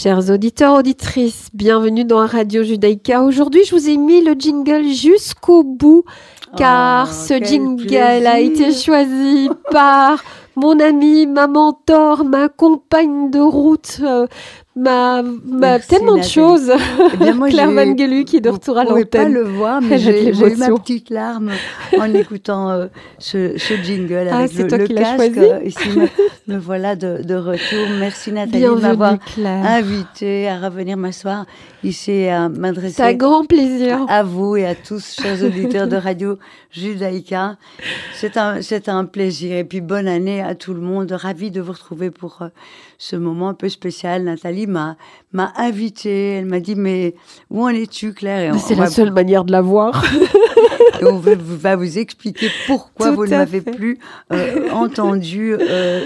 Chers auditeurs, auditrices, bienvenue dans Radio Judaïka. Aujourd'hui, je vous ai mis le jingle jusqu'au bout, car ce jingle a été choisi par mon amie, ma mentor, ma compagne de route, tellement de choses. Eh bien, moi, Claire Van Gelu qui est de retour à l'antenne. Vous ne pouvez pas le voir, mais j'ai eu ma petite larme en écoutant ce jingle avec le casque. Ici, me voilà de retour. Merci Nathalie de m'avoir invitée à revenir m'asseoir ici et à m'adresser. C'est un grand plaisir. À vous et à tous, chers auditeurs de Radio Judaïka. C'est un plaisir. Et puis, bonne année à tout le monde. Ravie de vous retrouver pour ce moment un peu spécial. Nathalie m'a invitée. Elle m'a dit, mais où en es-tu, Claire? C'est la seule manière de la voir. Et on va vous expliquer pourquoi vous ne m'avez plus entendu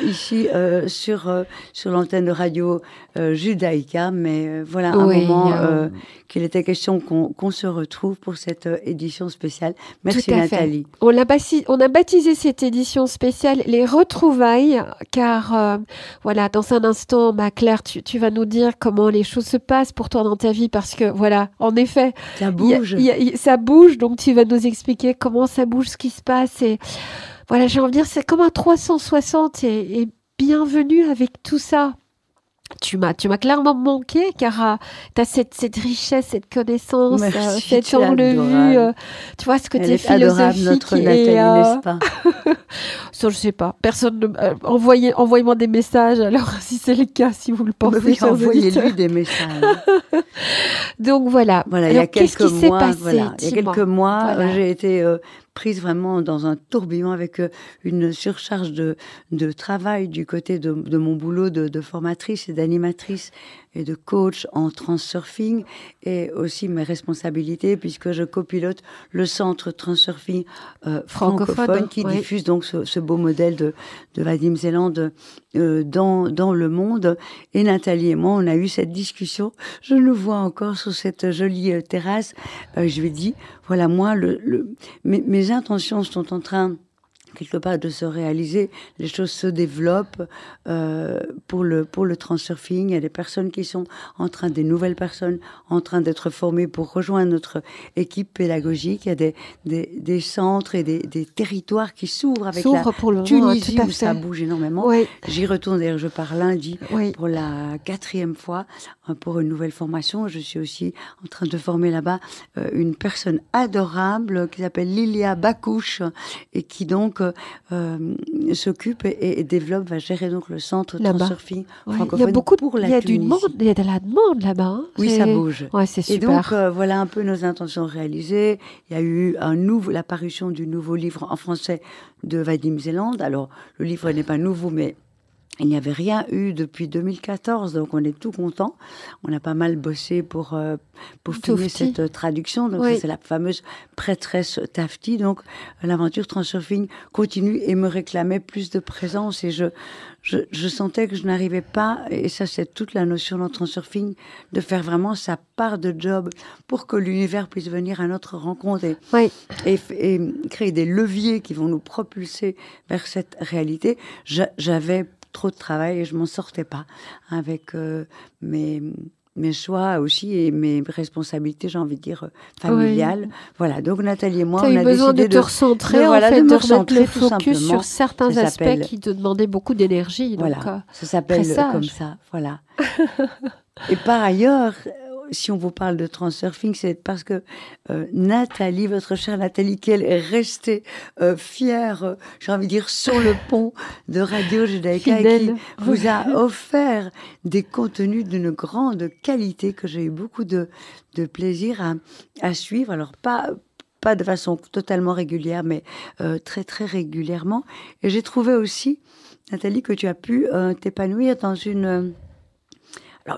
ici sur l'antenne de Radio Judaïka. Mais voilà un moment qu'il était question qu'on se retrouve pour cette édition spéciale. Merci Nathalie. On a baptisé cette édition spéciale les retrouvailles, car voilà, dans un instant, Claire, tu vas nous dire comment les choses se passent pour toi dans ta vie, parce que voilà, en effet, ça bouge. Ça bouge, donc tu vas nous expliquer comment ça bouge, ce qui se passe. Et voilà, j'ai envie de dire, c'est comme un 360 et bienvenue avec tout ça. Tu m'as clairement manqué, car tu as cette richesse, cette connaissance, cet angle de vue. Tu vois, ce côté philosophique. Adorable, notre Nathalie, n'est-ce pas? Ça, je sais pas. Personne envoyez-moi des messages, alors, si c'est le cas, si vous le pensez. Oui, envoyez-lui des messages. Donc, voilà. Voilà, alors, qu'est-ce qui s'est passé? Il y a quelques mois, j'ai été prise vraiment dans un tourbillon avec une surcharge de travail du côté de mon boulot de formatrice et d'animatrice et de coach en transurfing, et aussi mes responsabilités puisque je copilote le centre transurfing francophone qui diffuse donc ce beau modèle de Vadim Zeland dans le monde. Et Nathalie et moi, on a eu cette discussion. Je le vois encore sur cette jolie terrasse. Je lui ai dit, voilà, moi, mes intentions sont en train quelque part de se réaliser, les choses se développent pour le transurfing. Il y a des personnes qui sont des nouvelles personnes en train d'être formées pour rejoindre notre équipe pédagogique. Il y a des centres et des territoires qui s'ouvrent avec la Tunisie où ça bouge énormément. Oui. J'y retourne, d'ailleurs, je pars lundi pour la 4e fois pour une nouvelle formation. Je suis aussi en train de former là-bas une personne adorable qui s'appelle Lilia Bakouche et qui donc s'occupe et développe, va gérer donc le centre transurfing francophone. Il y a beaucoup pour la Tunisie. Il y a de la demande là-bas. Hein. Oui, ça bouge. Ouais, c'est super. Et donc, voilà un peu nos intentions réalisées. Il y a eu l'apparition du nouveau livre en français de Vadim Zeland. Alors, le livre n'est pas nouveau, mais il n'y avait rien eu depuis 2014, donc on est tout content. On a pas mal bossé pour finir cette traduction. Donc c'est la fameuse prêtresse Tafti. Donc l'aventure transurfing continue et me réclamait plus de présence. Et je sentais que je n'arrivais pas, et ça c'est toute la notion dans transurfing, de faire vraiment sa part de job pour que l'univers puisse venir à notre rencontre et créer des leviers qui vont nous propulser vers cette réalité. J'avais trop de travail et je m'en sortais pas avec mes choix aussi et mes responsabilités, j'ai envie de dire, familiales. Oui. Voilà, donc Nathalie et moi, on a besoin décidé de te recentrer, de remettre le focus sur certains aspects qui te demandaient beaucoup d'énergie. Voilà, ça s'appelle comme ça, voilà. Et par ailleurs, si on vous parle de transurfing, c'est parce que Nathalie, votre chère Nathalie, qu'elle est restée fière, j'ai envie de dire, sur le pont de Radio Judaïka et qui vous a offert des contenus d'une grande qualité que j'ai eu beaucoup de plaisir à suivre. Alors, pas de façon totalement régulière, mais très, très régulièrement. Et j'ai trouvé aussi, Nathalie, que tu as pu t'épanouir dans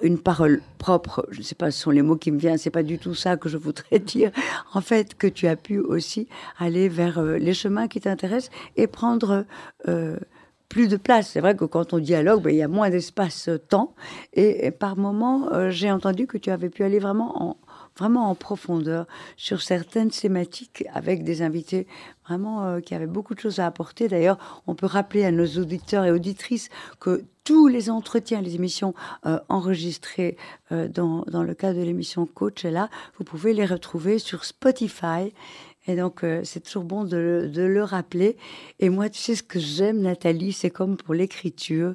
une parole propre, je ne sais pas, ce sont les mots qui me viennent, c'est pas du tout ça que je voudrais dire. En fait, que tu as pu aussi aller vers les chemins qui t'intéressent et prendre plus de place. C'est vrai que quand on dialogue, il y a moins d'espace-temps. Et par moments, j'ai entendu que tu avais pu aller vraiment en profondeur sur certaines thématiques avec des invités vraiment qui avaient beaucoup de choses à apporter. D'ailleurs, on peut rappeler à nos auditeurs et auditrices que tous les entretiens, les émissions enregistrées dans le cadre de l'émission Coachella, vous pouvez les retrouver sur Spotify. Et donc, c'est toujours bon de le rappeler. Et moi, tu sais ce que j'aime, Nathalie, c'est comme pour l'écriture.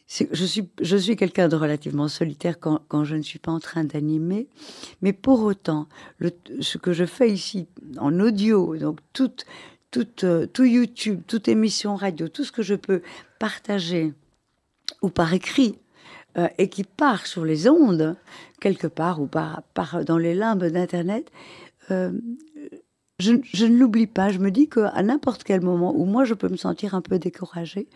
Je suis quelqu'un de relativement solitaire quand je ne suis pas en train d'animer. Mais pour autant, ce que je fais ici en audio, donc tout YouTube, toute émission radio, tout ce que je peux partager ou par écrit, et qui part sur les ondes, quelque part, ou dans les limbes d'Internet, je ne l'oublie pas. Je me dis qu'à n'importe quel moment où moi je peux me sentir un peu découragée,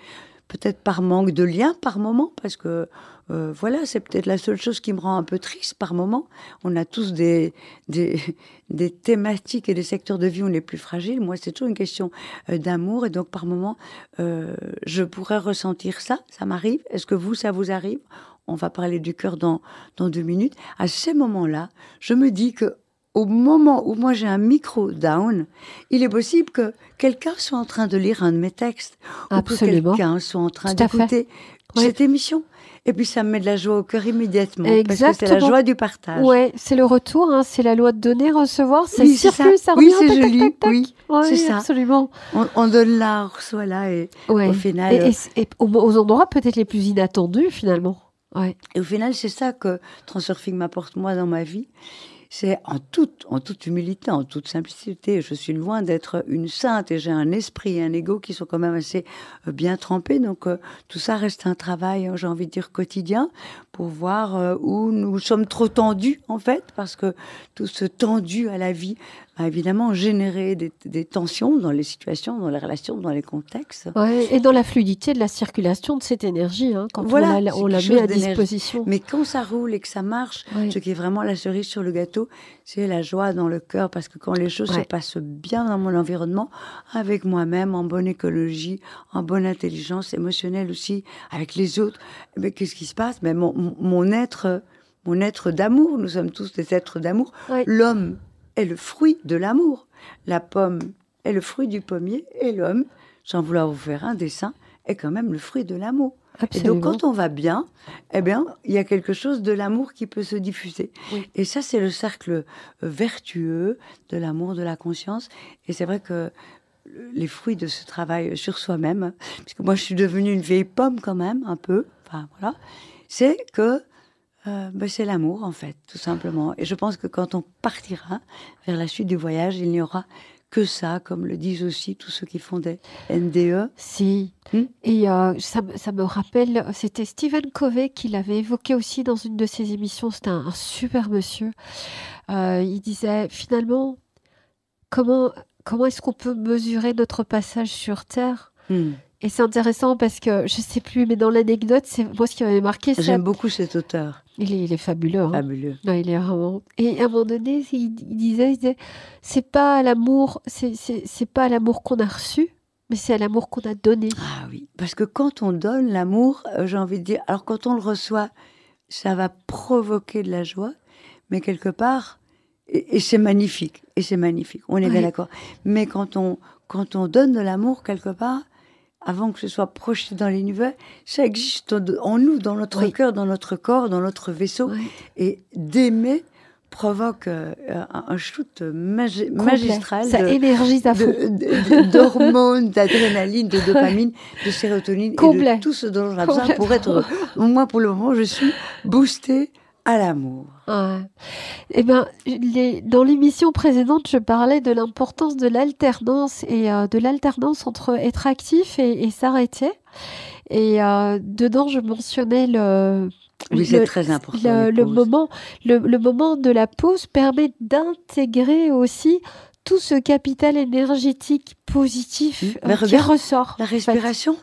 peut-être par manque de lien par moment, parce que voilà, c'est peut-être la seule chose qui me rend un peu triste par moment. On a tous des thématiques et des secteurs de vie où on est plus fragile. Moi, c'est toujours une question d'amour, et donc par moment, je pourrais ressentir ça. Ça m'arrive. Est-ce que ça vous arrive? On va parler du cœur dans 2 minutes. À ces moments-là, je me dis que au moment où moi j'ai un micro down, il est possible que quelqu'un soit en train de lire un de mes textes. Absolument. Ou que quelqu'un soit en train d'écouter cette émission. Et puis ça me met de la joie au cœur immédiatement. Exactement. Parce que c'est la joie du partage. Ouais, c'est le retour, hein, c'est la loi de donner, recevoir, ça oui, circule, ça revient. Oui, c'est joli. Tac, tac, tac. Oui, ouais, c'est ça. Absolument. On donne là, on reçoit là, et au final... Et aux endroits peut-être les plus inattendus, finalement. Ouais. Et au final, c'est ça que Transurfing m'apporte, moi, dans ma vie. C'est en toute humilité, en toute simplicité. Je suis loin d'être une sainte et j'ai un esprit et un ego qui sont quand même assez bien trempés. Donc, tout ça reste un travail, j'ai envie de dire, quotidien pour voir où nous sommes trop tendus, en fait, parce que tout ce tendu à la vie a évidemment généré des tensions dans les situations, dans les relations, dans les contextes. Ouais, et dans la fluidité de la circulation de cette énergie, hein, quand voilà, on la met à disposition. Mais quand ça roule et que ça marche, ce qui est vraiment la cerise sur le gâteau, c'est la joie dans le cœur, parce que quand les choses se passent bien dans mon environnement, avec moi-même, en bonne écologie, en bonne intelligence émotionnelle aussi, avec les autres, mais qu'est-ce qui se passe? Mais mon être d'amour, nous sommes tous des êtres d'amour. L'homme est le fruit de l'amour. La pomme est le fruit du pommier, et l'homme, sans vouloir vous faire un dessin, est quand même le fruit de l'amour. Absolument. Et donc, quand on va bien, eh bien, il y a quelque chose de l'amour qui peut se diffuser. Oui. Et ça, c'est le cercle vertueux de l'amour, de la conscience. Et c'est vrai que les fruits de ce travail sur soi-même, puisque moi, je suis devenue une vieille pomme quand même, un peu, enfin, voilà, c'est que c'est l'amour, en fait, tout simplement. Et je pense que quand on partira vers la suite du voyage, il n'y aura que ça, comme le disent aussi tous ceux qui font des NDE. Si. Et ça me rappelle, c'était Stephen Covey qui l'avait évoqué aussi dans une de ses émissions. C'était un super monsieur. Il disait, finalement, comment est-ce qu'on peut mesurer notre passage sur Terre ? Et c'est intéressant parce que, je ne sais plus, mais dans l'anecdote, c'est moi ce qui m'avait marqué. J'aime beaucoup cet auteur. Il est fabuleux. Hein. Fabuleux. Non, il est vraiment... Et à un moment donné, il disait, c'est pas à l'amour, c'est pas à l'amour qu'on a reçu, mais c'est à l'amour qu'on a donné. Ah oui, parce que quand on donne l'amour, j'ai envie de dire, alors quand on le reçoit, ça va provoquer de la joie, mais quelque part, et c'est magnifique, on est bien d'accord. Mais quand on donne de l'amour quelque part, avant que ce soit projeté dans l'univers, ça existe en nous, dans notre cœur, dans notre corps, dans notre vaisseau. Et d'aimer provoque un shoot magistral. Ça énergise à fond. D'hormones, d'adrénaline, de dopamine, de sérotonine, et de tout ce dont on a besoin pour être heureux. Moi, pour le moment, je suis boostée à l'amour. Eh ben, dans l'émission précédente, je parlais de l'importance de l'alternance et de l'alternance entre être actif et s'arrêter. Et dedans, je mentionnais c'est très important. Le moment de la pause permet d'intégrer aussi tout ce capital énergétique positif qui ressort. La respiration.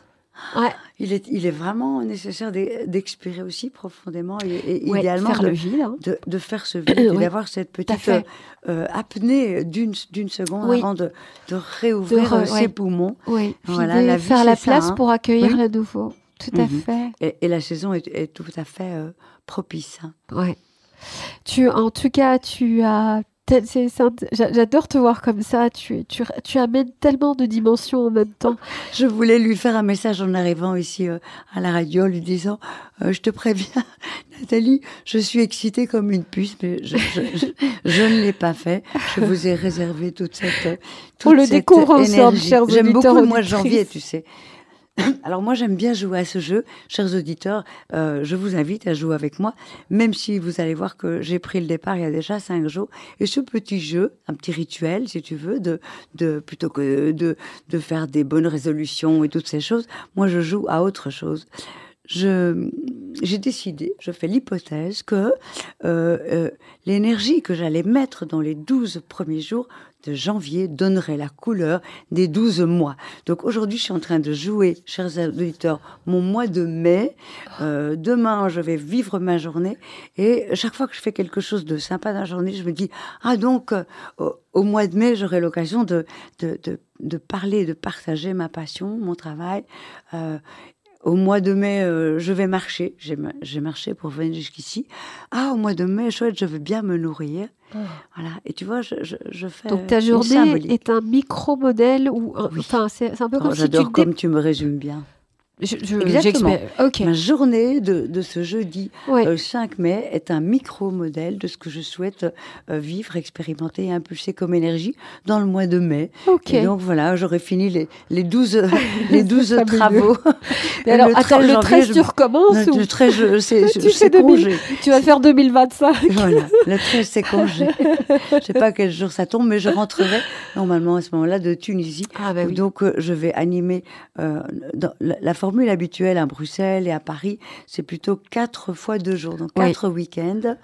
Ouais. Il est vraiment nécessaire d'expirer aussi profondément et idéalement faire le vide, hein. de faire ce vide et d'avoir cette petite apnée d'une seconde avant de réouvrir ses poumons. Oui. Voilà, la vie, faire la place ça, pour accueillir le nouveau. Tout à fait. Et la saison est tout à fait propice. Hein. Ouais. En tout cas, tu as J'adore te voir comme ça. Tu amènes tellement de dimensions en même temps. Je voulais lui faire un message en arrivant ici à la radio, lui disant je te préviens, Nathalie, je suis excitée comme une puce, mais je ne l'ai pas fait. Je vous ai réservé toute cette On le découvre ensemble, chers auditeurs. J'aime beaucoup le mois de janvier, tu sais. Alors moi, j'aime bien jouer à ce jeu. Chers auditeurs, je vous invite à jouer avec moi, même si vous allez voir que j'ai pris le départ il y a déjà 5 jours. Et ce petit jeu, un petit rituel, si tu veux, plutôt que de faire des bonnes résolutions et toutes ces choses, moi, je joue à autre chose. J'ai décidé, je fais l'hypothèse que l'énergie que j'allais mettre dans les 12 premiers jours de janvier donnerait la couleur des 12 mois. Donc aujourd'hui, je suis en train de jouer, chers auditeurs, mon mois de mai. Demain, je vais vivre ma journée. Et chaque fois que je fais quelque chose de sympa dans la journée, je me dis, donc, au mois de mai, j'aurai l'occasion de parler, de partager ma passion, mon travail. Au mois de mai, je vais marcher. J'ai marché pour venir jusqu'ici. Au mois de mai, chouette, je veux bien me nourrir. Voilà. Et tu vois, je fais. Donc ta journée est un micro-modèle ou enfin c'est un peu comme si j'adore comme tu me résumes bien. Exactement. Okay. Ma journée de ce jeudi 5 mai est un micro-modèle de ce que je souhaite vivre, expérimenter et impulser comme énergie dans le mois de mai. Okay. Et donc voilà, j'aurai fini les 12 travaux. Mais alors, attends, le 13, tu recommences ou... Le 13, c'est congé. Tu vas faire 2025. Voilà, le 13, c'est congé. Je ne sais pas quel jour ça tombe, mais je rentrerai normalement à ce moment-là de Tunisie. Oui. Donc, je vais animer dans la formule habituelle à Bruxelles et à Paris, c'est plutôt 4 fois 2 jours, donc 4 week-ends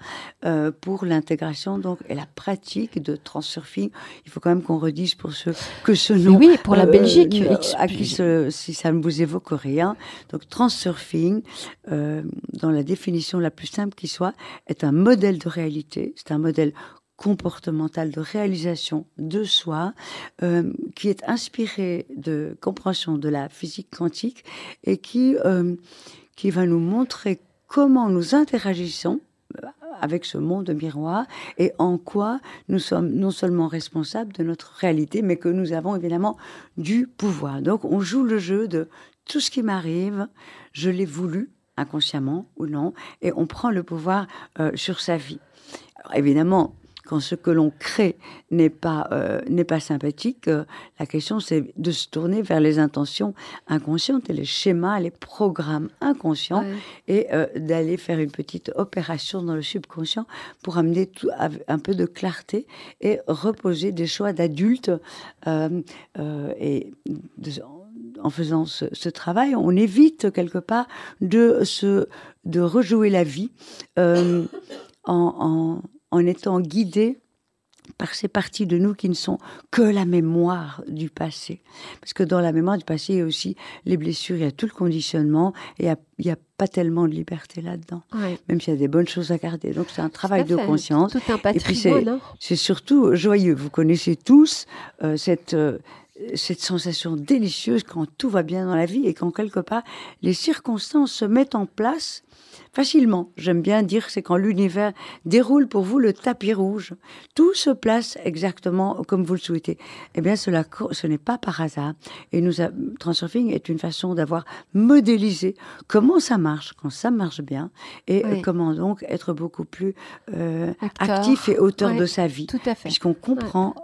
pour l'intégration donc, et la pratique de transurfing. Il faut quand même qu'on redise pour ceux que ce nom... Oui, pour la Belgique. Si ça ne vous évoque rien. Donc, transurfing, dans la définition la plus simple qui soit, est un modèle de réalité, c'est un modèle comportementale de réalisation de soi qui est inspiré de compréhension de la physique quantique et qui va nous montrer comment nous interagissons avec ce monde miroir et en quoi nous sommes non seulement responsables de notre réalité, mais que nous avons évidemment du pouvoir. Donc on joue le jeu de tout ce qui m'arrive, je l'ai voulu, inconsciemment ou non, et on prend le pouvoir sur sa vie. Alors évidemment, quand ce que l'on crée n'est pas sympathique, la question c'est de se tourner vers les intentions inconscientes et les schémas, les programmes inconscients et d'aller faire une petite opération dans le subconscient pour amener un peu de clarté et reposer des choix d'adultes en faisant ce travail, on évite quelque part de rejouer la vie en étant guidé par ces parties de nous qui ne sont que la mémoire du passé. Parce que dans la mémoire du passé, il y a aussi les blessures, il y a tout le conditionnement, et il n'y a pas tellement de liberté là-dedans, même s'il y a des bonnes choses à garder. Donc c'est un travail de conscience. Tout un patrimoine. Et puis c'est surtout joyeux. Vous connaissez tous cette sensation délicieuse quand tout va bien dans la vie et quand quelque part les circonstances se mettent en place facilement. J'aime bien dire c'est quand l'univers déroule pour vous le tapis rouge. Tout se place exactement comme vous le souhaitez. Eh bien, ce n'est pas par hasard. Et Transurfing est une façon d'avoir modélisé comment ça marche quand ça marche bien et comment donc être beaucoup plus actif et auteur de sa vie. Tout à fait. Puisqu'on comprend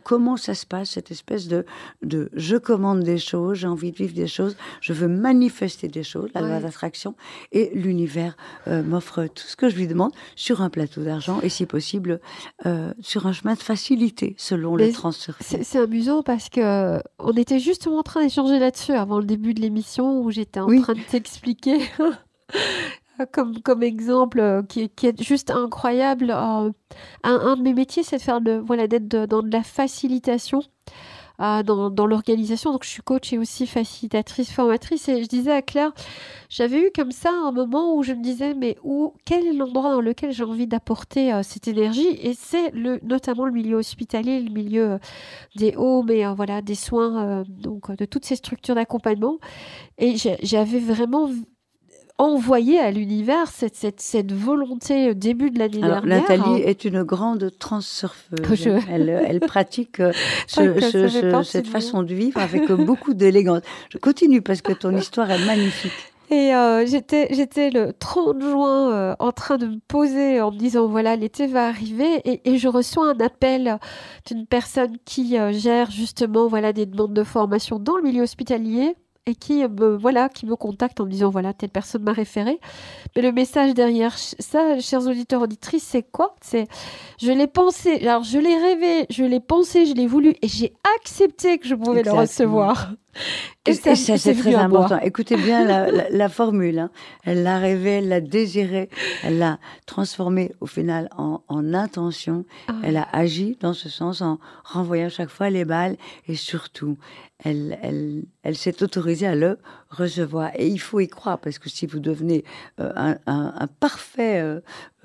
comment ça se passe, cette espèce de je commande des choses, j'ai envie de vivre des choses, je veux manifester des choses, la loi d'attraction, et l'univers m'offre tout ce que je lui demande sur un plateau d'argent et si possible sur un chemin de facilité selon le Transurfing. C'est amusant parce que on était justement en train d'échanger là-dessus avant le début de l'émission où j'étais en train de t'expliquer comme exemple qui est juste incroyable. Un de mes métiers, c'est de faire d'être dans de la facilitation. Dans l'organisation, donc je suis coach et aussi facilitatrice, formatrice, et je disais à Claire, j'avais eu comme ça un moment où je me disais mais quel est l'endroit dans lequel j'ai envie d'apporter cette énergie, et c'est notamment le milieu hospitalier, le milieu des homes et des soins, donc de toutes ces structures d'accompagnement, et j'avais vraiment envoyé à l'univers cette volonté début de l'année Alors, dernière. Nathalie est une grande transurfeuse. Elle pratique cette façon de vivre avec beaucoup d'élégance. Je continue parce que ton histoire est magnifique. Et j'étais le 30 juin en train de me poser en me disant, voilà, l'été va arriver. Et je reçois un appel d'une personne qui gère justement voilà, des demandes de formation dans le milieu hospitalier et qui me contacte en me disant, voilà, telle personne m'a référé. Mais le message derrière ça, chers auditeurs, auditrices, c'est quoi? Je l'ai pensé, alors je l'ai rêvé, je l'ai pensé, je l'ai voulu et j'ai accepté que je pouvais le recevoir. Et ça, c'est très important. Écoutez bien la formule. Hein. Elle l'a rêvé, elle l'a désiré, elle l'a transformé au final en intention. Elle a agi dans ce sens en renvoyant chaque fois les balles et surtout, elle s'est autorisée à le recevoir. Et il faut y croire parce que si vous devenez un parfait,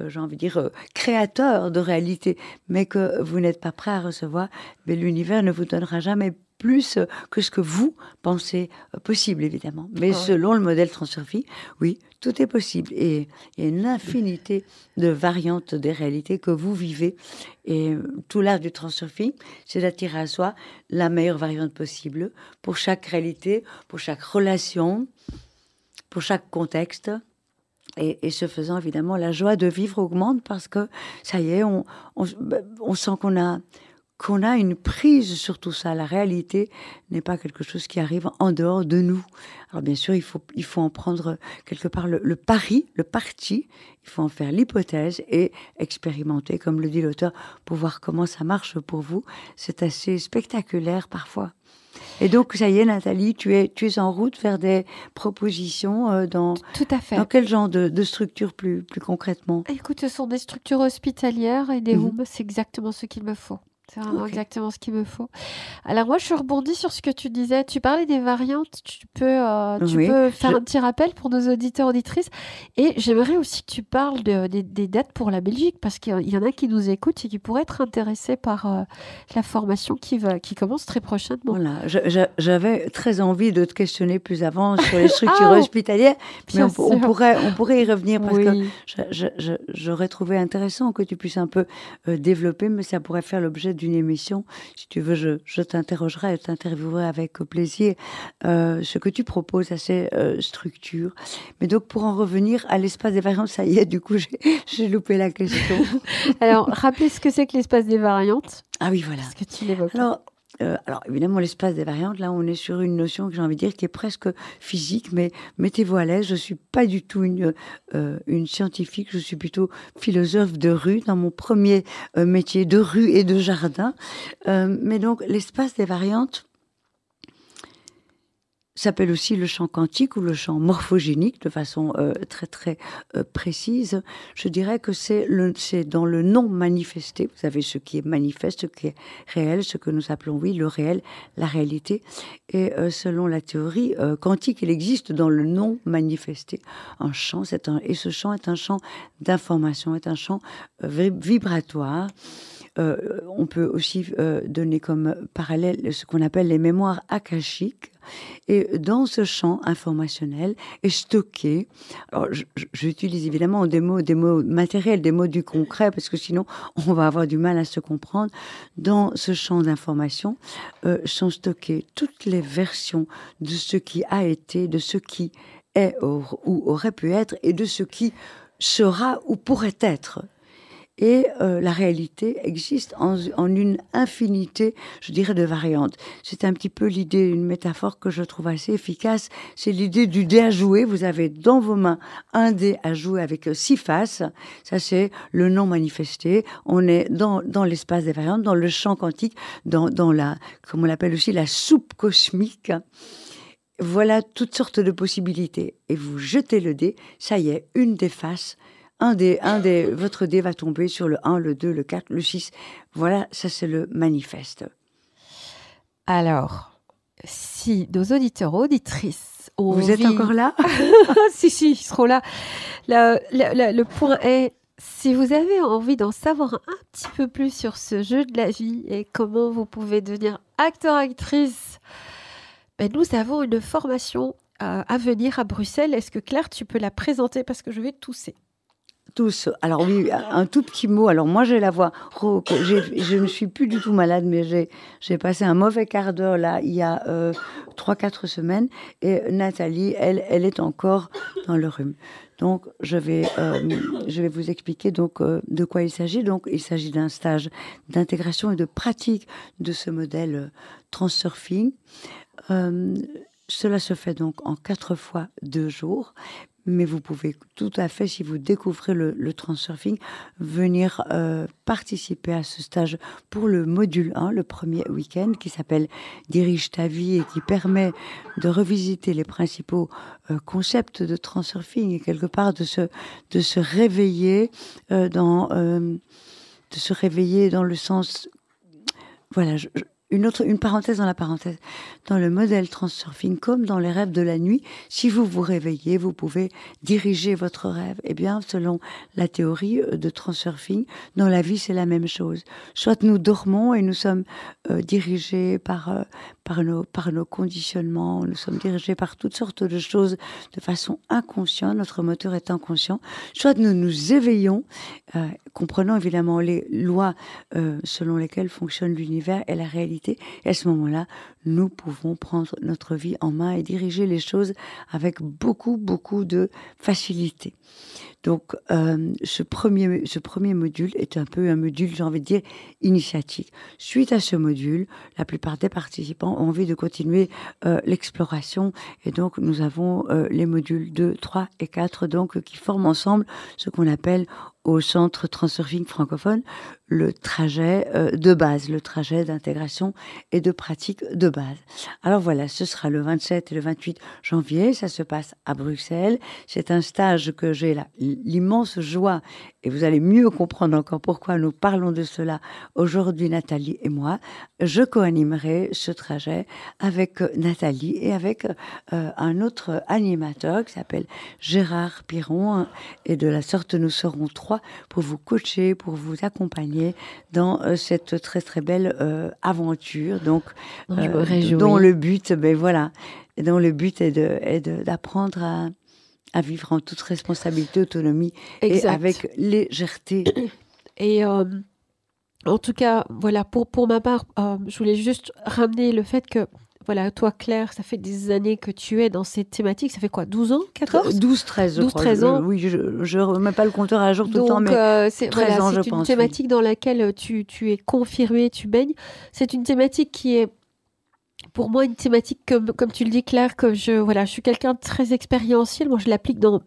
j'ai envie de dire, créateur de réalité, mais que vous n'êtes pas prêt à recevoir, mais l'univers ne vous donnera jamais plus que ce que vous pensez possible, évidemment. Mais selon le modèle Transurfing, oui, tout est possible. Et il y a une infinité de variantes des réalités que vous vivez. Et tout l'art du Transurfing, c'est d'attirer à soi la meilleure variante possible pour chaque réalité, pour chaque relation, pour chaque contexte. Et ce faisant, évidemment, la joie de vivre augmente parce que, ça y est, on sent qu'on a une prise sur tout ça. La réalité n'est pas quelque chose qui arrive en dehors de nous. Alors bien sûr, il faut en prendre quelque part le parti, il faut en faire l'hypothèse et expérimenter, comme le dit l'auteur, pour voir comment ça marche pour vous. C'est assez spectaculaire parfois. Et donc, ça y est, Nathalie, tu es en route vers des propositions dans... Tout à fait. Dans quel genre de structure plus concrètement? Écoute, ce sont des structures hospitalières et des rooms, c'est exactement ce qu'il me faut. C'est vraiment exactement ce qu'il me faut. Alors moi, je rebondis sur ce que tu disais. Tu parlais des variantes. Tu peux faire un petit rappel pour nos auditeurs, auditrices. Et j'aimerais aussi que tu parles des dates pour la Belgique, parce qu'il y en a qui nous écoutent et qui pourraient être intéressés par la formation qui commence très prochainement. Voilà. J'avais très envie de te questionner plus avant sur les structures hospitalières, mais on pourrait y revenir parce que j'aurais trouvé intéressant que tu puisses un peu développer, mais ça pourrait faire l'objet d'une émission. Si tu veux, je t'interrogerai, je t'interviewerai avec plaisir ce que tu proposes à ces structures. Mais donc, pour en revenir à l'espace des variantes, ça y est, du coup, j'ai loupé la question. Alors, rappelez ce que c'est que l'espace des variantes. Ah oui, voilà. Parce que tu l'évoques. Alors, évidemment, l'espace des variantes, là, on est sur une notion que j'ai envie de dire qui est presque physique, mais mettez-vous à l'aise. Je ne suis pas du tout une scientifique, je suis plutôt philosophe de rue, dans mon premier métier de rue et de jardin. Mais donc, l'espace des variantes s'appelle aussi le champ quantique ou le champ morphogénique de façon très très précise. Je dirais que c'est dans le non manifesté. Vous avez ce qui est manifeste, ce qui est réel, ce que nous appelons, oui, le réel, la réalité. Et selon la théorie quantique, il existe dans le non manifesté un champ. Et ce champ est un champ d'information, est un champ vibratoire. On peut aussi donner comme parallèle ce qu'on appelle les mémoires akashiques. Et dans ce champ informationnel est stocké, alors j'utilise évidemment des mots matériels, des mots du concret, parce que sinon on va avoir du mal à se comprendre. Dans ce champ d'information sont stockées toutes les versions de ce qui a été, de ce qui est ou aurait pu être, et de ce qui sera ou pourrait être. Et la réalité existe en une infinité, je dirais, de variantes. C'est un petit peu l'idée, une métaphore que je trouve assez efficace. C'est l'idée du dé à jouer. Vous avez dans vos mains un dé à jouer avec 6 faces. Ça, c'est le non manifesté. On est dans l'espace des variantes, dans le champ quantique, dans la, comme on l'appelle aussi, la soupe cosmique. Voilà toutes sortes de possibilités. Et vous jetez le dé, ça y est, une des faces. Votre dé va tomber sur le 1, le 2, le 4, le 6. Voilà, ça c'est le manifeste. Alors, si nos auditeurs, auditrices ont Vous êtes encore là? Si, ils seront là. Le point est, si vous avez envie d'en savoir un petit peu plus sur ce jeu de la vie et comment vous pouvez devenir acteur, actrice, nous avons une formation à venir à Bruxelles. Est-ce que Claire, tu peux la présenter parce que je vais tousser? Tous. Alors oui, un tout petit mot. Alors moi, j'ai la voix rauque. Je ne suis plus du tout malade, mais j'ai passé un mauvais quart d'heure là, il y a 3-4 semaines. Et Nathalie, elle est encore dans le rhume. Donc, je vais vous expliquer donc, de quoi il s'agit. Donc, il s'agit d'un stage d'intégration et de pratique de ce modèle Transurfing. Cela se fait donc en 4 fois 2 jours. Mais vous pouvez tout à fait, si vous découvrez le Transurfing, venir participer à ce stage pour le module 1, le premier week-end, qui s'appelle Dirige ta vie et qui permet de revisiter les principaux concepts de Transurfing et quelque part de se réveiller dans le sens... Voilà, une parenthèse dans la parenthèse. Dans le modèle Transurfing, comme dans les rêves de la nuit, si vous vous réveillez, vous pouvez diriger votre rêve. Eh bien, selon la théorie de Transurfing, dans la vie, c'est la même chose. Soit nous dormons et nous sommes dirigés par nos conditionnements, nous sommes dirigés par toutes sortes de choses de façon inconsciente, notre moteur est inconscient. Soit nous nous éveillons, comprenant évidemment les lois selon lesquelles fonctionne l'univers et la réalité. Et à ce moment-là, nous pouvons prendre notre vie en main et diriger les choses avec beaucoup, beaucoup de facilité. Donc, ce premier module est un peu un module, j'ai envie de dire, initiatique. Suite à ce module, la plupart des participants ont envie de continuer l'exploration. Et donc, nous avons les modules 2, 3 et 4 donc, qui forment ensemble ce qu'on appelle au Centre Transurfing francophone le trajet de base, le trajet d'intégration et de pratique de base. Alors voilà, ce sera le 27 et le 28 janvier, ça se passe à Bruxelles. C'est un stage que j'ai l'immense joie, et vous allez mieux comprendre encore pourquoi nous parlons de cela aujourd'hui, Nathalie et moi. Je co-animerai ce trajet avec Nathalie et avec un autre animateur qui s'appelle Gérard Piron, et de la sorte nous serons 3 pour vous coacher, pour vous accompagner dans cette très très belle aventure, donc dont le but, dont le but est d'apprendre à vivre en toute responsabilité, autonomie et avec légèreté. Et en tout cas, voilà, pour ma part, je voulais juste ramener le fait que voilà, toi, Claire, ça fait des années que tu es dans cette thématique. Ça fait quoi, 12 ans, 14 12, 13, 12, 13 ans. Oui, je ne remets pas le compteur à jour tout le temps, mais 13 ans, je pense. C'est une thématique dans laquelle tu es confirmée, tu baignes. C'est une thématique qui est, pour moi, une thématique, comme tu le dis, Claire, que je suis quelqu'un de très expérientiel. Moi, je l'applique dans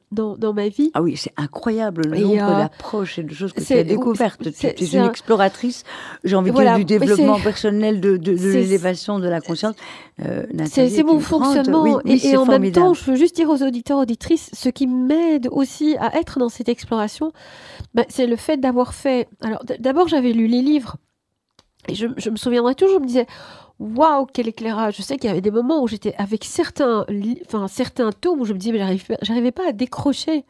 ma vie. Ah oui, c'est incroyable le nombre d'approches et de choses que tu as découvertes. Tu es une exploratrice, j'ai envie de dire, du développement personnel, de l'élévation de la conscience. C'est mon fonctionnement. Et en même temps, je veux juste dire aux auditeurs, auditrices, ce qui m'aide aussi à être dans cette exploration, c'est le fait d'avoir fait... Alors, d'abord, j'avais lu les livres. Et je me souviendrai toujours, je me disais... Waouh, quel éclairage! Je sais qu'il y avait des moments où j'étais avec certains tomes où je me disais, mais j'arrivais pas à décrocher.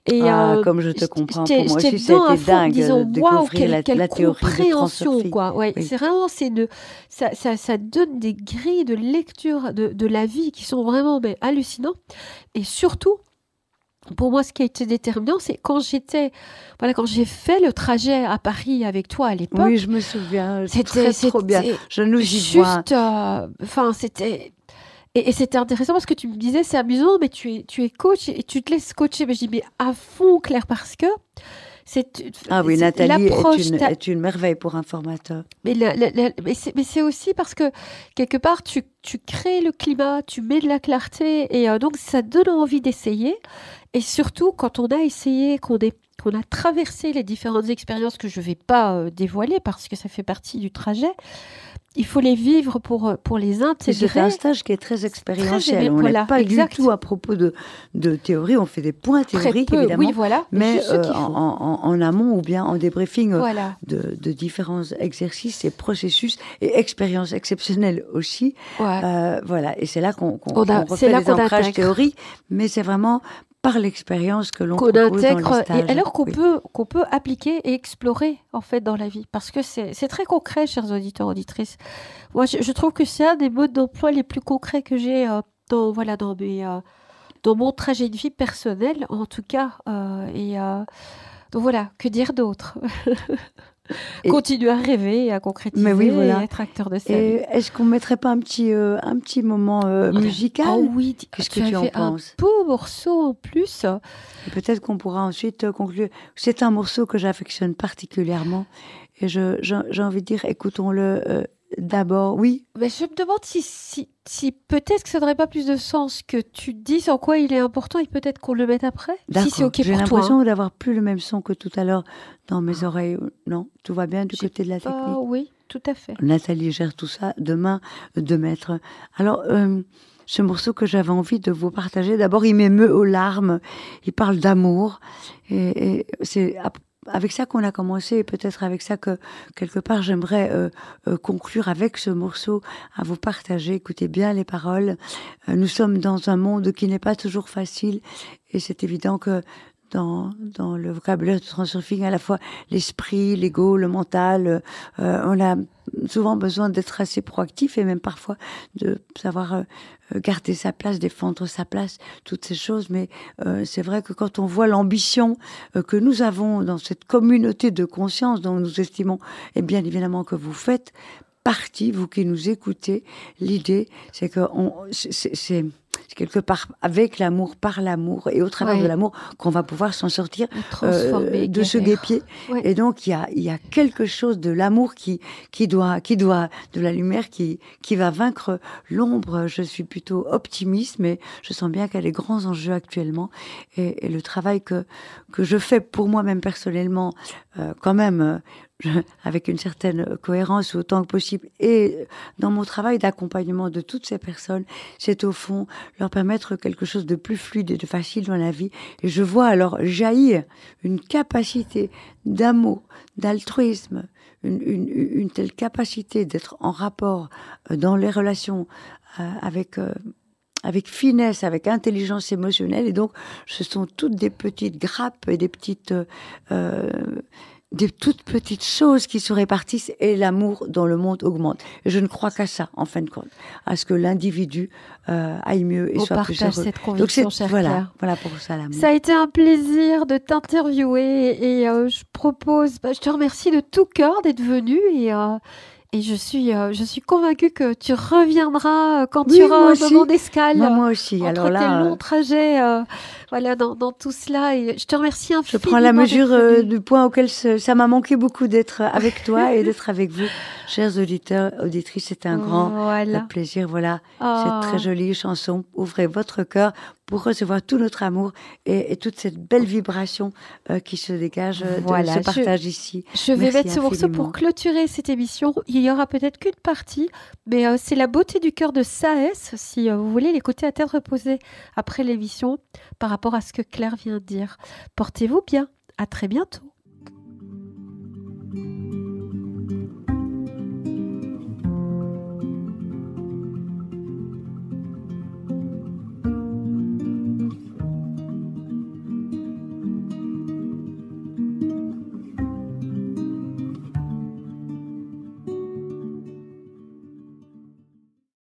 Et comme je te comprends, pour moi aussi, c'était dingue de découvrir la théorie de Transurfing. Quoi. Ouais, oui. C'est vraiment, ça donne des grilles de lecture de la vie qui sont vraiment hallucinants. Et surtout, pour moi, ce qui a été déterminant, c'est quand j'ai fait le trajet à Paris avec toi à l'époque. Oui, je me souviens. C'était trop bien. Je nous y vois. C'était... Et c'était intéressant parce que tu me disais, c'est amusant, mais tu es coach et tu te laisses coacher. Mais je dis, mais à fond, Claire, parce que... Nathalie est une merveille pour un formateur. Mais c'est aussi parce que, quelque part, tu crées le climat, tu mets de la clarté, et donc ça donne envie d'essayer. Et surtout, quand on a essayé, qu'on a traversé les différentes expériences que je ne vais pas dévoiler parce que ça fait partie du trajet, il faut les vivre pour les intégrer. C'est un stage qui est très expérientiel. On n'est pas du tout à propos de théorie. On fait des points théoriques, évidemment. Oui, voilà. Mais en amont ou bien en débriefing de différents exercices et processus et expériences exceptionnelles aussi. Ouais. Et c'est là qu'on refait les ancrages théoriques. Mais c'est vraiment... par l'expérience que l'on propose dans le stage. Et alors qu'on peut appliquer et explorer en fait dans la vie, parce que c'est très concret, chers auditeurs, auditrices. Moi, je trouve que c'est un des modes d'emploi les plus concrets que j'ai dans mon trajet de vie personnel, en tout cas. Donc voilà, que dire d'autre? Continuer à rêver, et à concrétiser, oui, voilà. Et être acteur de sa vie. Est-ce qu'on mettrait pas un petit moment musical? Oh oui, qu'est-ce que tu en penses? Un beau morceau en plus. Et peut-être qu'on pourra ensuite conclure. C'est un morceau que j'affectionne particulièrement, et j'ai envie de dire, écoutons-le d'abord. Oui. Mais je me demande si peut-être que ça n'aurait pas plus de sens que tu dises en quoi il est important, et peut-être qu'on le mette après. D'accord. Si c'est OK pour toi. J'ai l'impression d'avoir plus le même son que tout à l'heure dans mes oreilles. Non, tout va bien du côté de la technique? Oui, tout à fait. Nathalie gère tout ça demain de mettre. Alors, ce morceau que j'avais envie de vous partager, d'abord, il m'émeut aux larmes. Il parle d'amour. Et c'est avec ça qu'on a commencé, et peut-être avec ça que, quelque part, j'aimerais conclure avec ce morceau à vous partager. Écoutez bien les paroles. Nous sommes dans un monde qui n'est pas toujours facile, et c'est évident que dans le vocabulaire du transurfing, à la fois l'esprit, l'ego, le mental, on a souvent besoin d'être assez proactif, et même parfois de savoir garder sa place, défendre sa place, toutes ces choses. Mais c'est vrai que quand on voit l'ambition que nous avons dans cette communauté de conscience dont nous estimons, et bien évidemment que vous faites partie, vous qui nous écoutez, l'idée c'est que c'est quelque part avec l'amour, par l'amour et au travers de l'amour qu'on va pouvoir s'en sortir de ce guêpier. Ouais. Et donc il y a quelque chose de l'amour qui doit de la lumière qui va vaincre l'ombre. Je suis plutôt optimiste, mais je sens bien qu'il y a des grands enjeux actuellement, et le travail que je fais pour moi-même personnellement, quand même. Avec une certaine cohérence autant que possible, et dans mon travail d'accompagnement de toutes ces personnes, c'est au fond leur permettre quelque chose de plus fluide et de facile dans la vie. Et je vois alors jaillir une capacité d'amour, d'altruisme, une telle capacité d'être en rapport dans les relations avec finesse, avec intelligence émotionnelle. Et donc ce sont toutes des petites grappes et des toutes petites choses qui se répartissent, et l'amour dans le monde augmente. Et je ne crois qu'à ça, en fin de compte, à ce que l'individu aille mieux et soit plus heureux. Cette conviction, chère Claire. Voilà pour ça l'amour. Ça a été un plaisir de t'interviewer, et je te remercie de tout cœur d'être venue, et je suis convaincue que tu reviendras quand tu auras un moment d'escale. Moi aussi. Entre alors là, tes longs trajets, dans tout cela. Et je te remercie infiniment. Je prends la mesure du point auquel ça m'a manqué beaucoup d'être avec toi et d'être avec vous, chers auditeurs, auditrices. C'était un grand plaisir. Voilà, cette très jolie chanson. Ouvrez votre cœur pour recevoir tout notre amour et toute cette belle vibration qui se dégage de ce partage ici. Je vais mettre ce morceau pour clôturer cette émission. Il y aura peut-être qu'une partie, mais c'est La beauté du cœur de Saès, si vous voulez l'écouter à tête reposée après l'émission, par rapport à ce que Claire vient de dire. Portez-vous bien. À très bientôt.